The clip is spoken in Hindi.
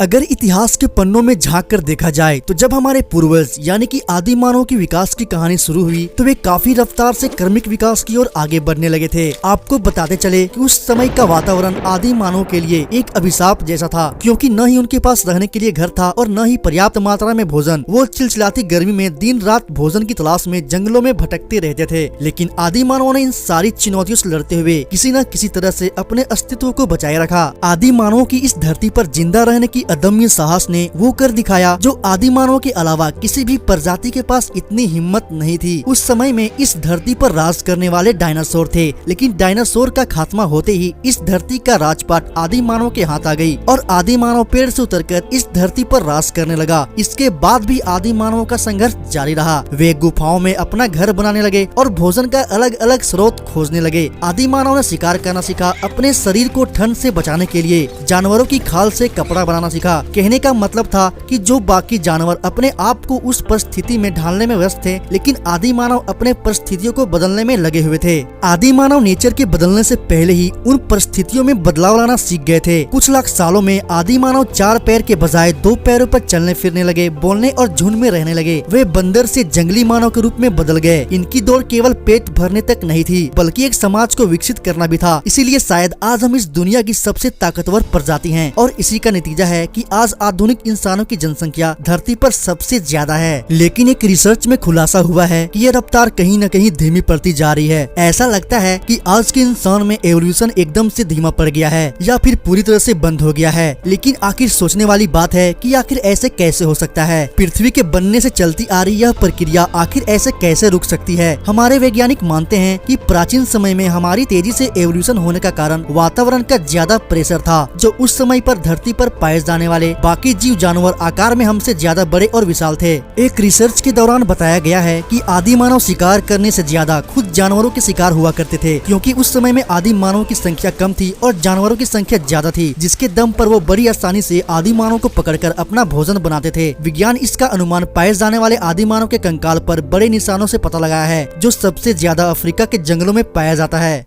अगर इतिहास के पन्नों में झांक कर देखा जाए तो जब हमारे पूर्वज यानी कि आदि मानव की विकास की कहानी शुरू हुई तो वे काफी रफ्तार से क्रमिक विकास की ओर आगे बढ़ने लगे थे। आपको बताते चले कि उस समय का वातावरण आदि मानव के लिए एक अभिशाप जैसा था, क्योंकि न ही उनके पास रहने के लिए घर था और न ही पर्याप्त मात्रा में भोजन। वो चिलचिलाती गर्मी में दिन रात भोजन की तलाश में जंगलों में भटकते रहते थे। लेकिन आदि मानव ने इन सारी चुनौतियों से लड़ते हुए किसी न किसी तरह से अपने अस्तित्व को बचाए रखा। आदि मानव की इस धरती पर जिंदा रहने की अदम्य साहस ने वो कर दिखाया जो आदि मानव के अलावा किसी भी प्रजाति के पास इतनी हिम्मत नहीं थी। उस समय में इस धरती पर राज करने वाले डायनासोर थे, लेकिन डायनासोर का खात्मा होते ही इस धरती का राजपाट आदि मानव के हाथ आ गई और आदि मानव पेड़ से उतरकर इस धरती पर राज करने लगा। इसके बाद भी आदि मानव का संघर्ष जारी रहा। वे गुफाओं में अपना घर बनाने लगे और भोजन का अलग अलग स्रोत खोजने लगे। आदि मानव ने शिकार करना सीखा, अपने शरीर को ठंड से बचाने के लिए जानवरों की खाल से कपड़ा बनाना सीखा। कहने का मतलब था कि जो बाकी जानवर अपने आप को उस परिस्थिति में ढालने में व्यस्त थे, लेकिन आदि मानव अपने परिस्थितियों को बदलने में लगे हुए थे। आदि मानव नेचर के बदलने से पहले ही उन परिस्थितियों में बदलाव लाना सीख गए थे। कुछ लाख सालों में आदि मानव 4 पैर के बजाय 2 पैरों पर चलने फिरने लगे, बोलने और झुंड में रहने लगे। वे बंदर से जंगली मानव के रूप में बदल गए। इनकी दौड़ केवल पेट भरने तक नहीं थी, बल्कि एक समाज को विकसित करना भी था। इसीलिए शायद आज हम इस दुनिया की सबसे ताकतवर प्रजाति हैं और इसी का नतीजा है कि आज आधुनिक इंसानों की जनसंख्या धरती पर सबसे ज्यादा है। लेकिन एक रिसर्च में खुलासा हुआ है कि यह रफ्तार कहीं न कहीं धीमी पड़ती जा रही है। ऐसा लगता है कि आज के इंसान में एवोल्यूशन एकदम से धीमा पड़ गया है या फिर पूरी तरह से बंद हो गया है। लेकिन आखिर सोचने वाली बात है कि आखिर ऐसे कैसे हो सकता है? पृथ्वी के बनने से चलती आ रही यह प्रक्रिया आखिर ऐसे कैसे रुक सकती है? हमारे वैज्ञानिक मानते हैं कि प्राचीन समय में हमारी तेजी से एवोल्यूशन होने का कारण वातावरण का ज्यादा प्रेशर था, जो उस समय पर धरती पर पाए जाने वाले बाकी जीव जानवर आकार में हमसे ज्यादा बड़े और विशाल थे। एक रिसर्च के दौरान बताया गया है कि आदि मानव शिकार करने से ज्यादा खुद जानवरों के शिकार हुआ करते थे, क्योंकि उस समय में आदि मानव की संख्या कम थी और जानवरों की संख्या ज्यादा थी, जिसके दम पर वो बड़ी आसानी से आदि मानव को पकड़कर अपना भोजन बनाते थे। विज्ञान इसका अनुमान पाए जाने वाले आदि मानव के कंकाल पर बड़े निशानों से पता लगाया है, जो सबसे ज्यादा अफ्रीका के जंगलों में पाया जाता है।